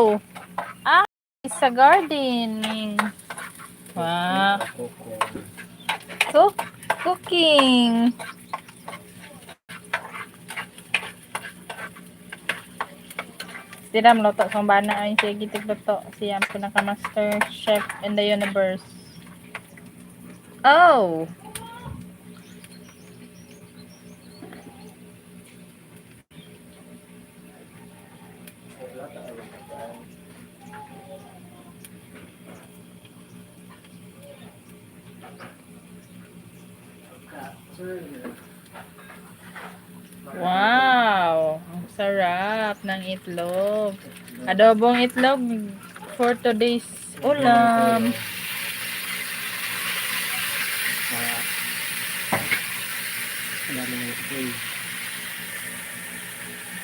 Wow! Ah, sa gardening. Wow. Cooking. Sila luto sa bana ay siya gitigluto. Siya ang pinaka-master chef in the universe. Oh! Wow! Ang sarap ng itlog. Adobong itlog for today's ulam.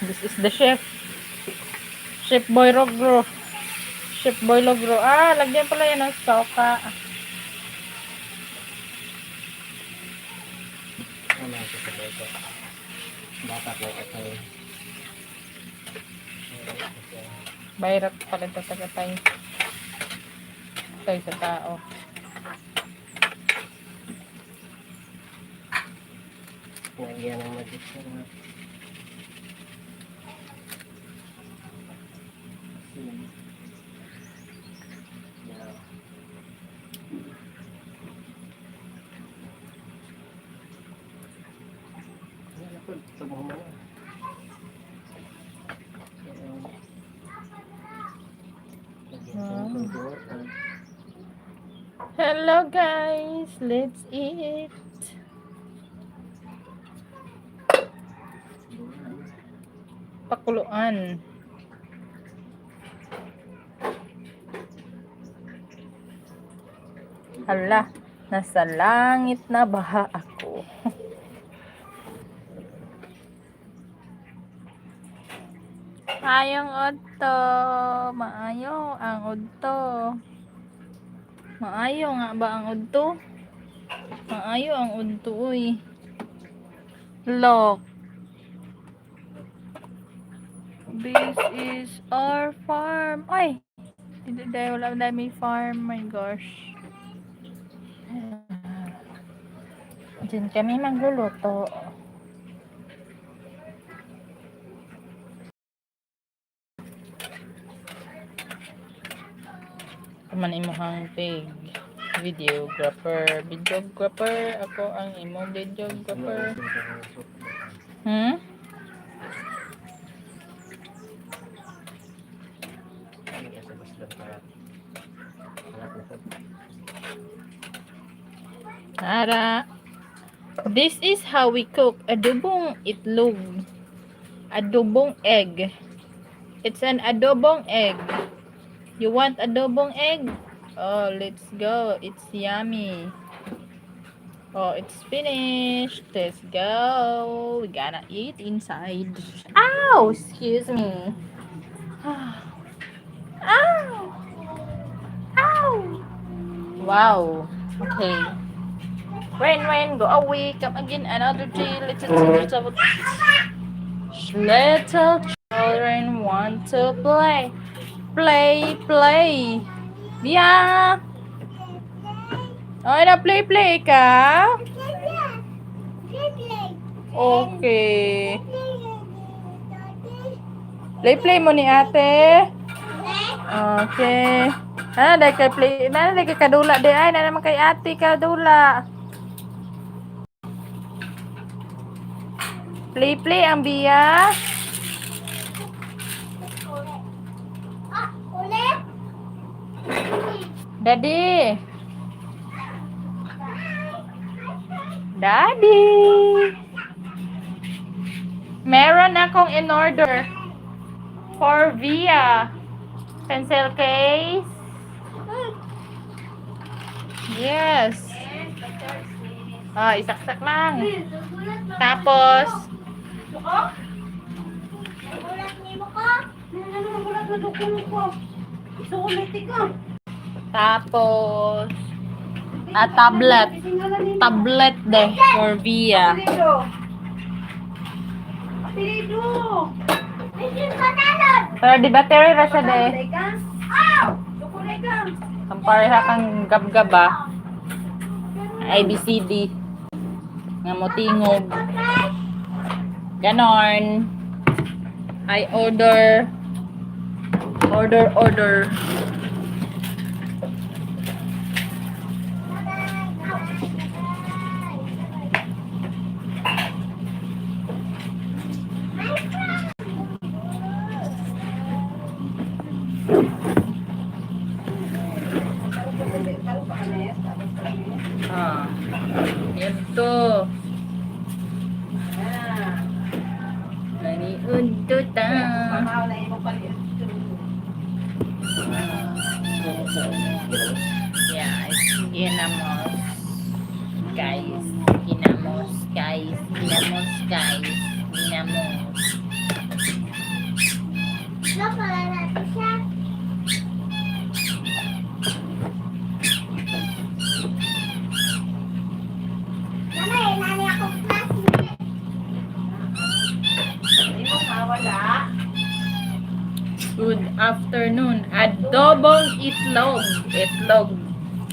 This is the chef. Chef Boy Rogro. Chef Boy Logro. Ah, lagyan pala yan ng soka. Bayrat pala ito sa katay. Ito sa tao. Lagyan ng magic. Hello guys, let's eat. Pakuluan. Hala, nasa langit na baha ako. Ayong udto, maayo ang udto. Maayo nga ba ang udto? Maayo ang udto, uy. Look. This is our farm. Ay! Dahil wala na may farm. My gosh. Diyan kami magluluto. Kaman imuhang pig. Videographer. Ako ang imong videographer. Tara. This is how we cook adobong itlog. Adobong egg. It's an adobong egg. You want adobong egg? Oh, let's go. It's yummy. Oh, it's finished. Let's go. We gotta eat inside. Ow! Excuse me. Ow! Ow! Wow. Okay. Rain, go away. Come again another day. Little children want to play. Play. Yeah. Oh, play ka? Okay. Play mo ni ate. Okay. Dahil kay play. Dahil kay kadula di ay. Naman kay ate kadula. Play ang biya. Daddy. Meron akong in order for Via pencil case. Yes. Isaksak lang. Tapos tablet deh for Via. Pero di ba Terry ra siya de? Ang pareha kang gab-gaba. ABCD. Nga mo tingog. Ganon. I order. Order. Ah. Ito. Nani unto ta. Yeah, it's ginamos. Guys. Ginamos. Good afternoon. Adobong itlog.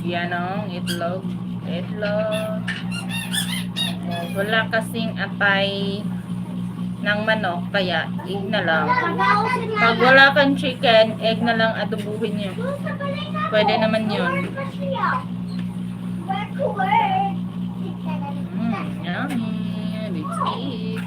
Yan o, itlog. Wala kasing atay ng manok, kaya egg na lang. Pag wala kang chicken, egg na lang adobuhin nyo. Pwede naman yun. Yummy. Let's eat.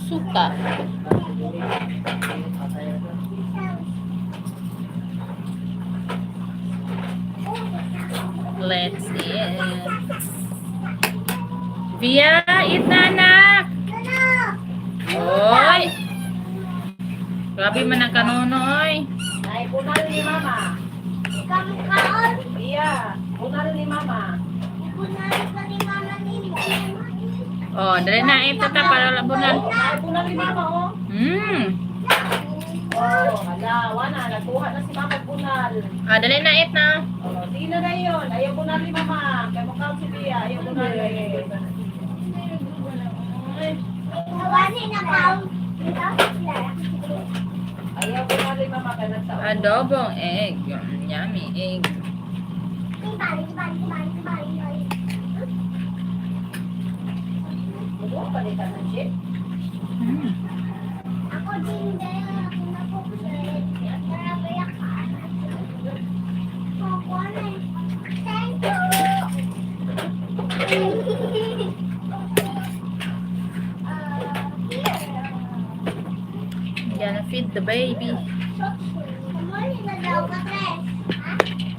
Suka. Let's eat. Via, eat na anak. Oy. Grabe man ang kanunoy. Ay, bunal ni mama. Kamukaon. Iya, bunal ni mama. Bunal pa ni mama ni mo. Oh, dali na ito ta para labunan. Ay, bunal ni mama, oh. Oh, hala, wana, nagkuha na si mama bunal. Ah, dali na it na. Oh, sino na yun? Ayaw bunal ni mama. Kaya mukhang si Bia, ayaw bunal ni Nawani na kaon. ayaw bunal ni mama. Kaya nagtaon. Adobong egg. Yummy egg. Bali. Ano, palitan ng chip? Ako din din. Ako na po kulit. Marami ako. Ako na. Thank you. Gonna feed the baby. Kumuli na daw ka, Tres. Ha?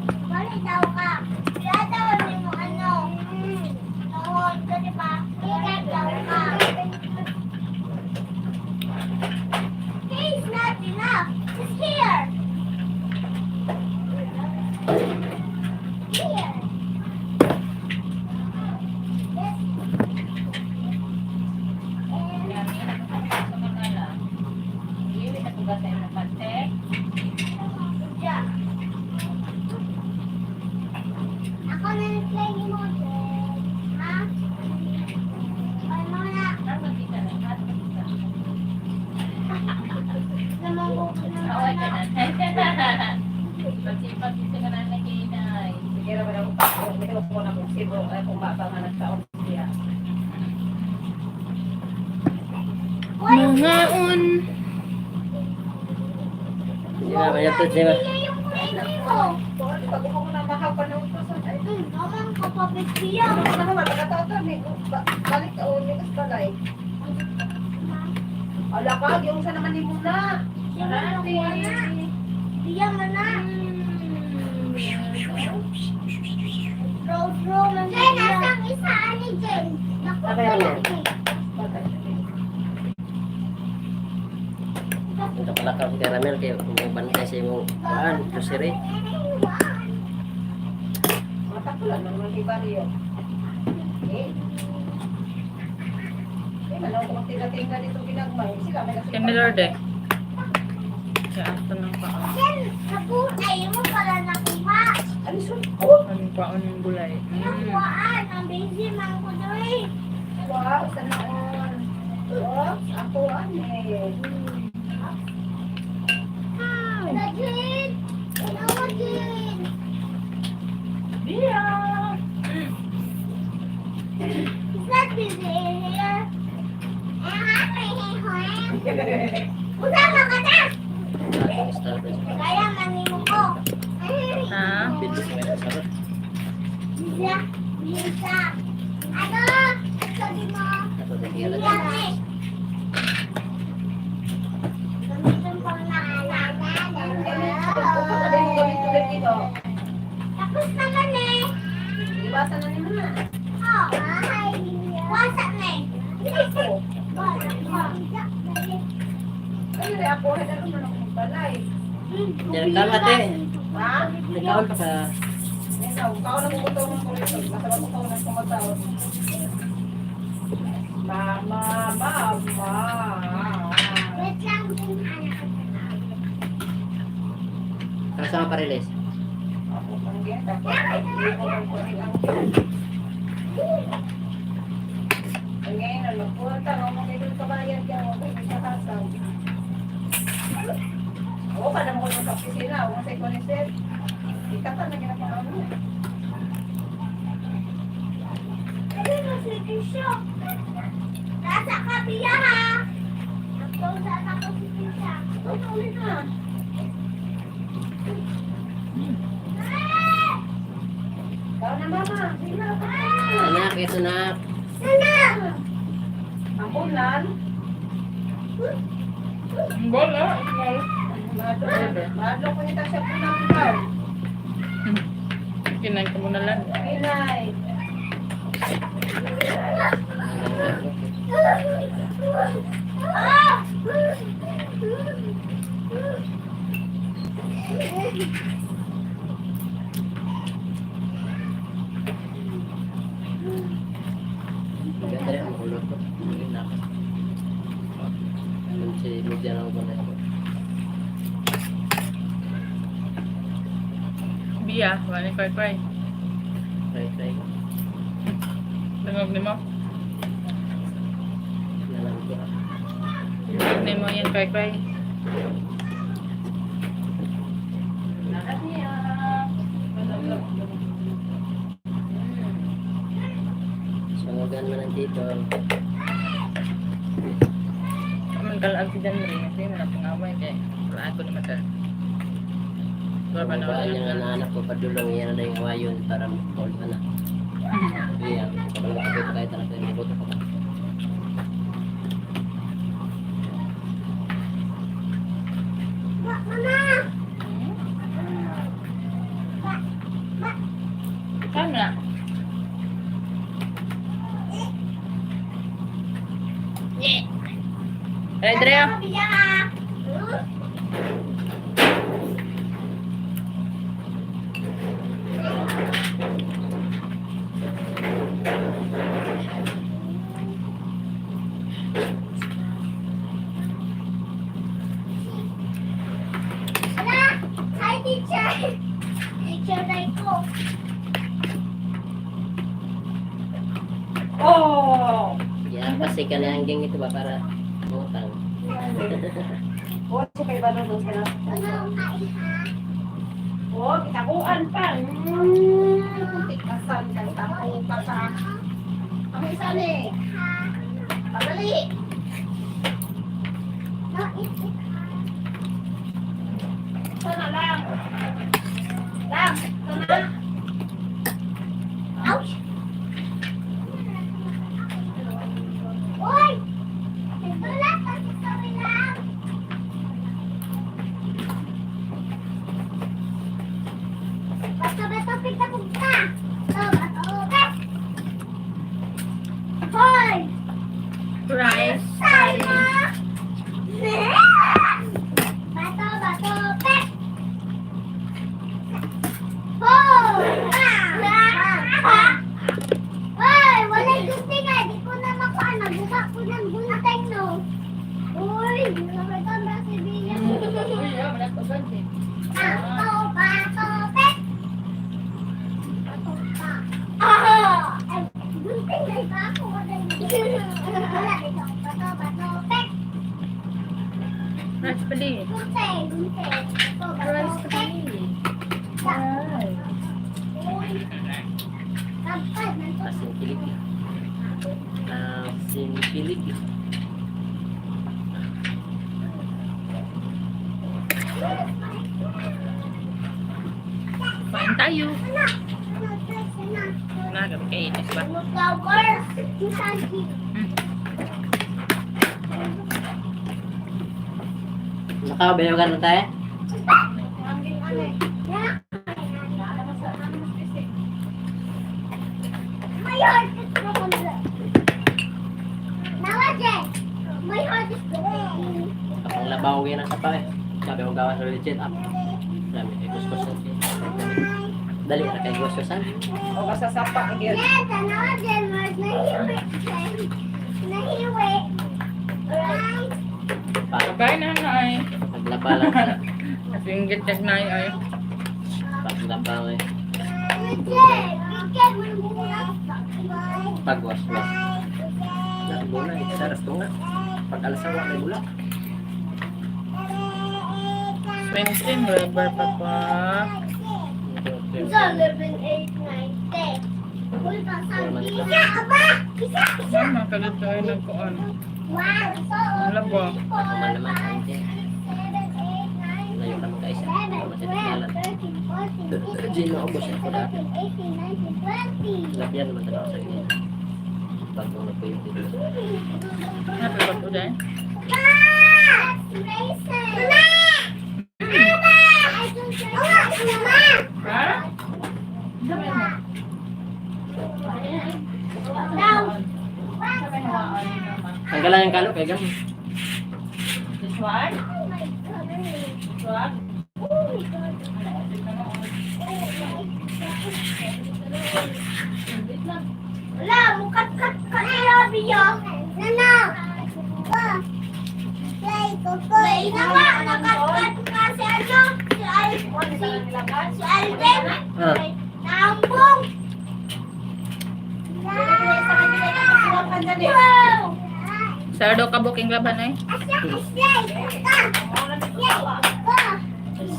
Kumuli daw ka. Kaya daw mo ano. Tawag ka, di ba? Kaya daw ka. Hey, it's not enough. It's here. Here. Yeah. Ako na nag-play ni Moses. Ha? Ano na? Namang Sige na ba na kung ito ko na kung sibo, kung bata nga nagtaon siya. Mangaon. Hindi nga, mayatod siya. yung kulay mo. Pag ko na makapanong ko sa ay. Naman kapapit siya. Ano naman, nakataon eh. Balik ka o, nikas balay. Ala ka, yung sa naman ni Muna. Siya man nakuha na. Siya man na. Rose man siya. Jen, nasang isa ani Jen. Nakuha na. Ito pala ka si Caramel kayo kung bantay sa imong kuhaan, kusiri. Matakulan naman ni Barrio. Eh? Ano kung tiga-tinga dito ginagmay. Sila may kasi. Kaya Lord eh. Kaya ito ng paon. Yan, nabunay mo pala nakuha. Ano suot? Anong paon yung gulay? Nakuhaan, ang busy man ko doon. Wow, sana all. Oh, ako eh. Lagin! Lagin! Bia! Is that busy here? Usama ka na! Kaya manimo ko. Ha? Bilis mo yung sarap. Bisa, bisa. Ano? Sabi mo. Ako din hira. Yummy. Gamitin ko na Ano yung gawin tuloy dito? Tapos naman eh. Iwasan na ni Mama. Oh, ay. Wasak na eh. Ano rin ako? Hindi naman ako magbalay. Yan ka mate. Ha? Nagkaon pa ka. Ikaw na bubutong ng kulito. Masarap ko na kumatawag. Mama, mama. Wait lang din anak. Kasama pa release. Ako pang yan. Tapos hindi ko lang kunin ang ang ngayon, magpunta. Ngomong kayo doon kabayan ka. Huwag kayo sa kasaw. Oo, pa naman ko doon sa opisina. Huwag sa ikonisip. Ikata na ginapakaano. Ano na si Tisha? Nasa kabiya ha. Ako sa ako si Tisha. Ano ulit na? Ikaw na mama. Sige na. Anak, ito na. Sana! Ang ulan. Bola. Madlo ko nita siya po ng ikaw. Kinain ko muna lang. Pinay. Ah! Ganda rin ang ulot ko. Hindi na ako. Alam si Ludian ako na ako. Biya. Wala yung cry. Try ko. Dangog ni mo. Nalang ko. Dangog ni mo yan cry. Lahat niya. Sangagan man ang dito. Aman kalaan si Dan rin. Kasi mo na pangaway kaya. Kalaan ko naman ka. Wala pa na Pababaan niya nga na anak ko padulong yan na yung awayon para makaulit na. Iya, kalau aku itu kahit anak yang butuh apa? Sana. Ready, Drea? Kabiya ha. Ala! Hi, teacher! Teacher Daiko. Oh! Ya, pasti kan yang geng itu para ngutang. Oh, siya kay Bano doon sila. Ano ang kain ha? Oh, kitakuan pa. Tikasan kay tapo pa sa. Ang isa ni. Pagali. No, ito. Sana lang. Lang, sana. Ouch! Uy! Nagdulat ang sabi lang. Basta-basta pita-punta. Hoy! Rice. Rice pali. Rice pali. Asin kilig. Asin kilig. Kain tayo. Nakakainis ba? Nakabayo ka na tayo? Kapag labaw yan ang sapa eh. Sabi kong gawa sa legit up. Sabi kay kuskus na siya. Dali na kay kuskusan. O kasasapa ang gil. Kain na na ay. Paglaba lang siya. Nasinggit na na ay. Paglaba eh. Pagwas-was. Nakabula eh. Saras to nga. Pag-alasawa may bula. Swims in rubber papa. Mama, kalit tayo ng kuan. Wala ba? Kuman naman sa hindi. Layo ka magkaisa. Masitikalan. Gino ako siya ko dati. Labian naman talaga sa inyo. Bagong nagpuyo dito. Natulog ko dahil. Ha? Tanggalan yung kalo kay gam. This one? This one? Wala, mukat-kat ka na labi yun. Nana! Play, nawa, nakat-kat ka si ano? Si Alden. Nambong. Wow! Sardo ka booking laban ay.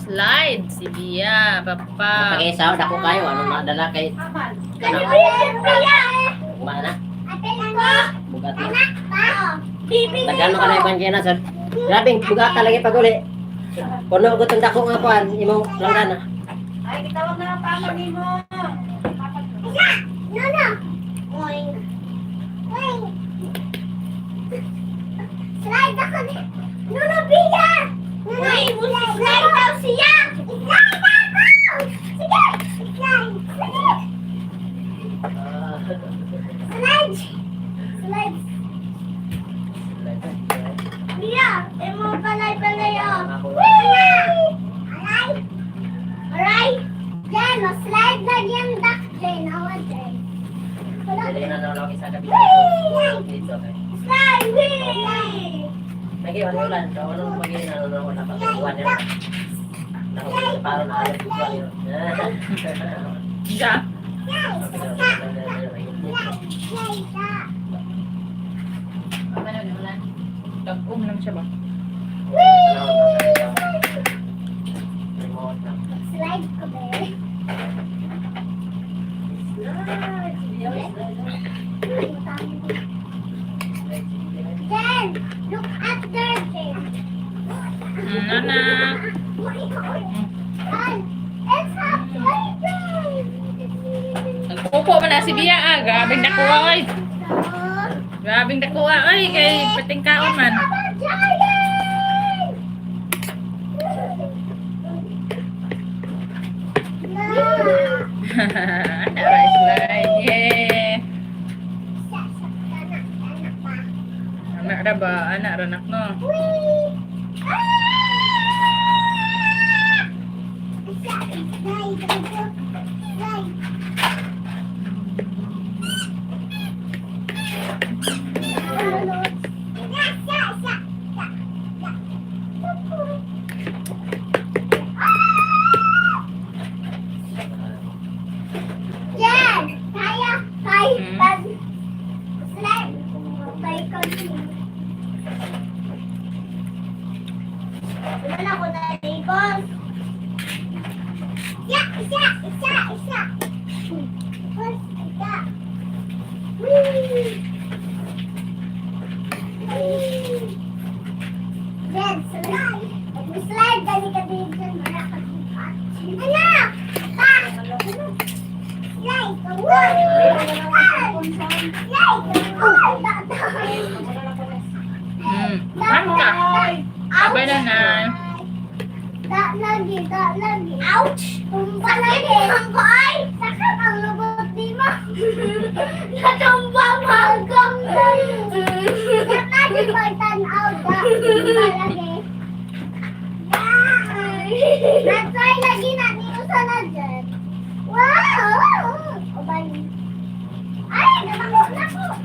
Slide si Bia, papa. Pag-isaw dako kayo ano madala kay Ano ba yan, Pia? mana? Ate ko. Bugati. Anak ba? Bibili Dagano ka na ibang kina sir. Grabing bugata lagi pag uli. Puno ko tong dako nga kuan imong langgana. Ay, kitawag na ang papa ni mo. Nana! Oing. Oing. Slide ako ni... Nuno, Bia! Uy, slide daw siya! Slide ako! Sige! Slide! Slide! Slide! Bia! Emo palay-palay oh! Alay! Alay! Jen, slide na yung duck Jen. Awa Jen. Dili na nalawag isa ka dito kay. Slide! Whee! Lagi ulan, so ano magiging ano na pag-uwan niya. Nako para na alam ko yun. Ja. Tag-um lang siya ba? Slide ko ba eh? Jen! Look at there, Jen! Nana. It's a playground! Nagpupo man na si Bia ah. Grabing nakuha ay. Grabing nakuha ay. Kay patingkaon man. Anak slide. Yeah. Anak ra ba? Anak ra nak no. Wala na ako nalikos. Isa. Isa. Then, slide. Mag-slide, dali ka din dyan. Malakad-lipat. Anak! Pa! Slide! Manta. Abay na na. Lagi. Ouch! Tumba lagi. Ang ko'y! Sakit ang lubot ni ma. Natumba magang. Lagi pagtanaw da. Tumba lagi. Natry lagi na. Niusa na dyan. Wow! Obay. Ay! Natakot.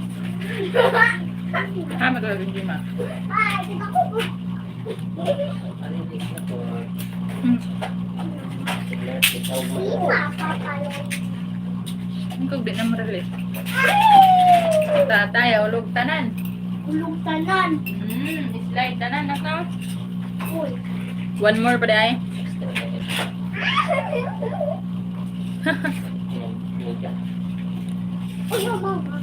Matulog yung Jima. Ay! Natakot. Ano yung tips na to? Ikaw mo. Lima pa pala. Ang kugdi na marali. Tatay, ulog tanan. Ulog tanan. Slide tanan na ka. Uy. One more pa day. Uy, mama.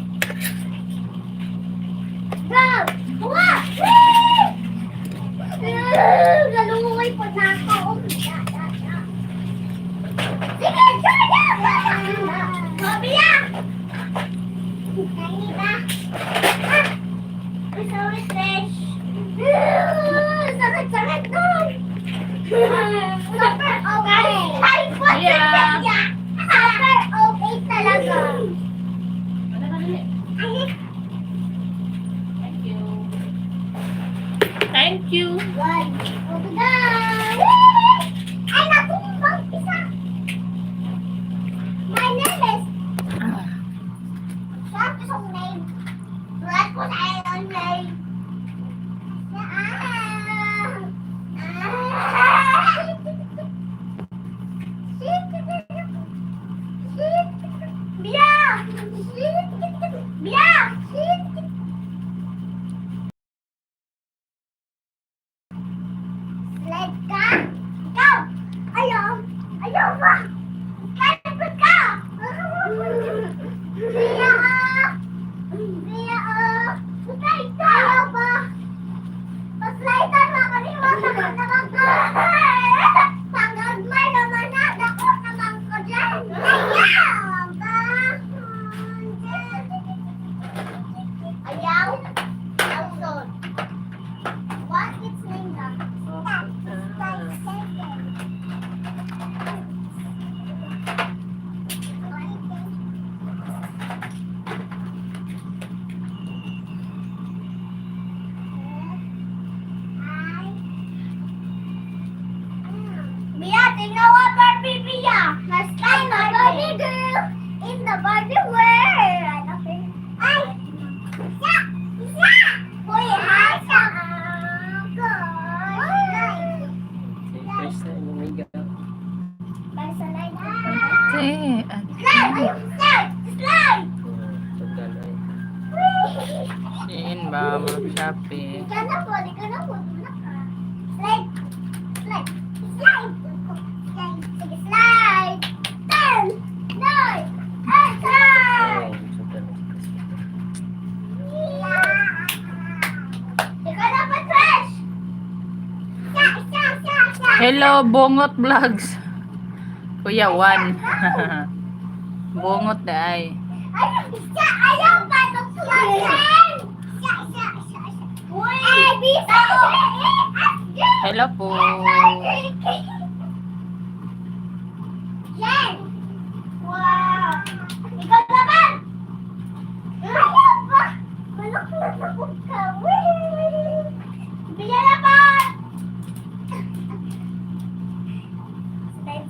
Go! Uwa! Galungoy po na ako. Sige, sige! Mabila! Kainin ba? Gusto mo fresh? Sakit doon! Super okay! Ay, Yeah. super okay talaga! Thank you. One, obrigado! Ay, nakumbang isa! My name is... What is your name? What was your name? Slide ka? Ikaw! Ayaw ba? Slide ka! Biya Slide ka! Ayaw ba? Paslide ka na kanina naman ka! Pangagmay naman na! Dako naman ko dyan! Ayaw ba? Ayaw? Ayaw doon. What is name doon? Mia, tingnan mo Barbie Mia. Last time, my Barbie girl in the Barbie world. Ay! Isa! Uy, asa ako. First na yung miga. Slide! Okay. Slide! Ayun, slide! Slide! Pagkalay. Sin ba mo shopping? Di ka na po. Wala ka. Slide! Slide! Slide! Sige, slide! 10! 9! 8! Slide! Di ka na po, Trish! Isa! Hello, Bongot Vlogs. Kuya Juan. Bongot na ay. Ayaw pa nung slide! Isa! Uy! Bisa! Hello po. Jen! Wow! Ikaw naman! Ayaw pa! Malok na takot ka! Bila naman!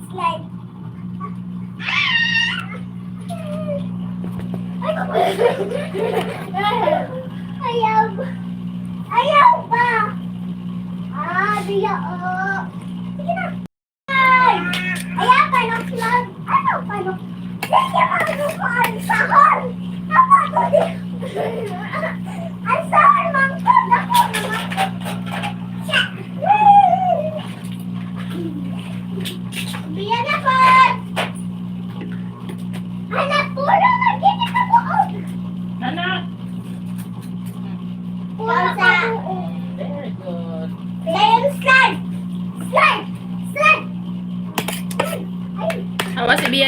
Slide! Ayaw ba? Biya, sige na. Ayaw pa ng slide. Ano pa ng... Sige, maglukaan sahol. Ako di. Ang sahol, mangkod. Ako naman.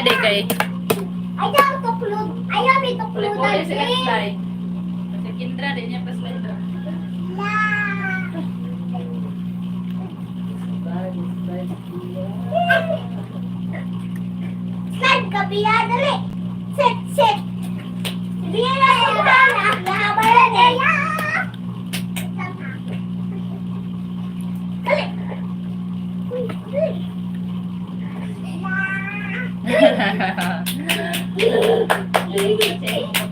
Biya day kay. Ayaw tuklod. Ayaw may tuklodan Puli-puli sila din. slide. Kasi Kindra, di niya pa slide. Slide ka, Biya. Dali. Sit, sit. Biya na sa sana. Nahabaran eh. Dali. Uy, dali.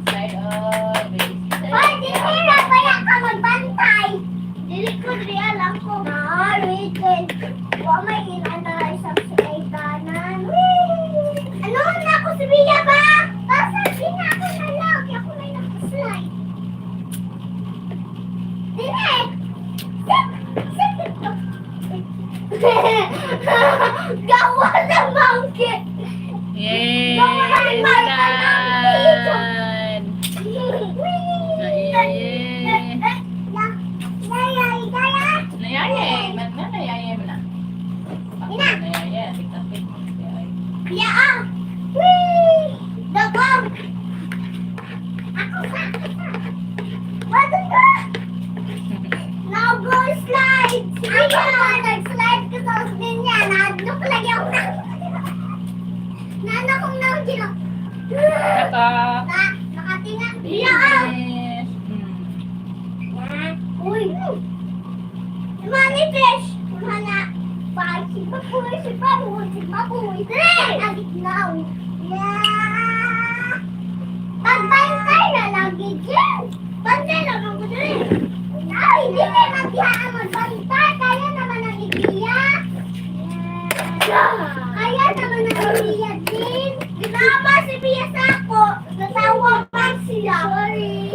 Slide, oh, baby. Hoy, dili na kaya ka magbantay. Dili ko alam ko. Wait. Wa may inana isang slide kanan. Ano na ako si Bia ba? Basta di na ako nalag. Ako na yung slide. Dili. Gawa na monkey. Yes! Gawa na Dad! Nayaya, man nga nayaya mo na. Ina. Nayaya, tik-tak-tik. Ya ah! Whee! Dagong! Ako sa! Wado ka! Now go slide! Ako nag-slide ka sa din niya. Nadlok lagi ako na. Nanak kong nang gino. Nakatinga. Ya ah! Yes. Uy! Mami fish! Mana? Si Papuy! Dre! Agit now! Yeah! Pagbantay na lagi dyan! Bantay lang ako dre! Ay, hindi kayo magyaan magbantay! Kaya naman ang igiya! Kaya naman ang igiya din! Ginama si Bia sa ako! Natawa pa sila! Sorry!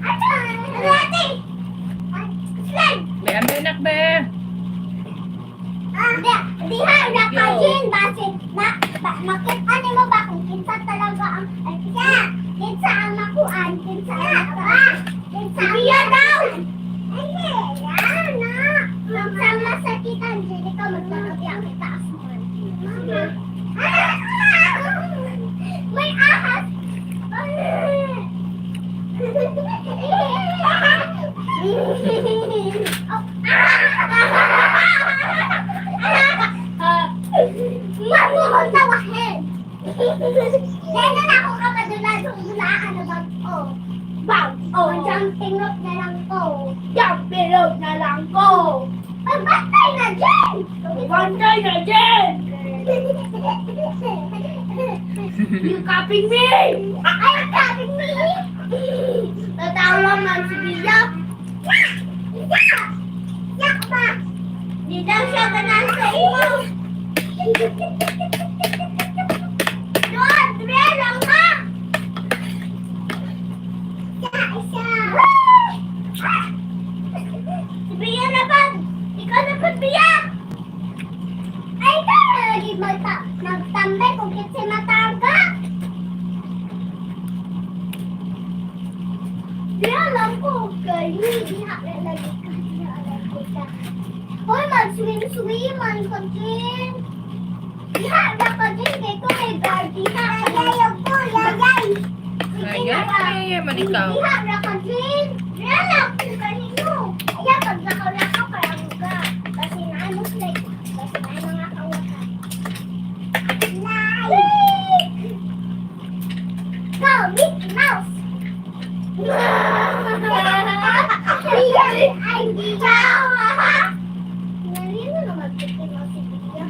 Ate! Slide! Be, ambil nak be. Diha na ka din basit na makita mo ba kung kinsa talaga ang kinsa ang makuan kinsa daw na masakitan din ikaw maglalagay ang itaas mo may ahas Mamuhol na wahin! Kaya na ako kapadulan sa ulaan na bag ko. Bag! Oh, jumping rope na lang ko. Jumping rope na lang ko. Bantay na dyan! Bantay na dyan! You copying me? I am copying me? Natawa man si Bia. Yak ba? Di daw siya ganaan sa iyo. Doon, dire lang ka. Isa. Si Bia na ba? Ikaw na ba, Bia? Ay, ikaw na lagi magtambay kung kasi mataga. Diya lang ko kayo. Diha na lagi ka. Diha lagi ka. Hoy, mag-swim-swiman ko din. Diha na ka din. Kaya ko may guard. Diha. Ayaw ko. Yayay. Ay, man ikaw. Diha na ka din. Diha lang ko kanino. Ayaw, pag nakalaka parang ka. Kasi naano sila. Kasi naano nga kawakan. Go, Mickey Mouse. Ay, di ka! Nalino na magpipin mo si Bia.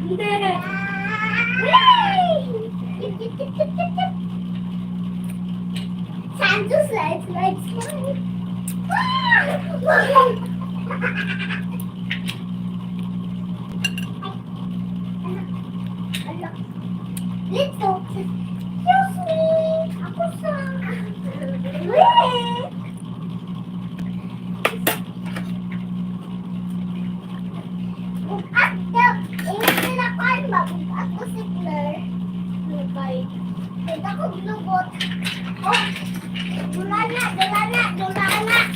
Time to slide, slide, slide. Let's go. Excuse me. Ako sa... Bukat daw. Ingat nila ko ano ba? Bukat ko si Claire. Lugay. Pwede ako binugot. Oh! Dula na.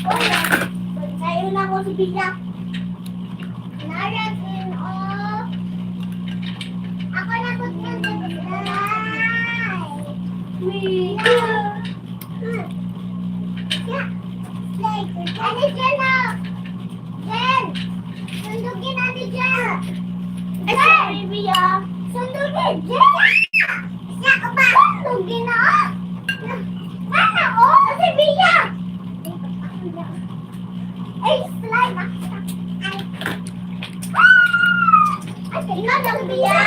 Oh, sa'yo na ako si Bia. Naragin, oh. Ano dyan na? Jen! Sundugin natin dyan! Baby, sundugin! Jen! Siya ka ba? Sundugin na! Mana, oh! Si Bia! Ay, slime! Ay, tingnan lang, Bia!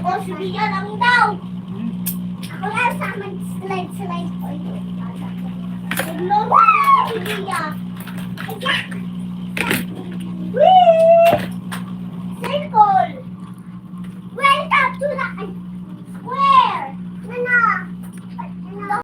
Oh, si Bia lang daw! Ako lang sa slide ko. Tingnan mo, si Bia! Ay,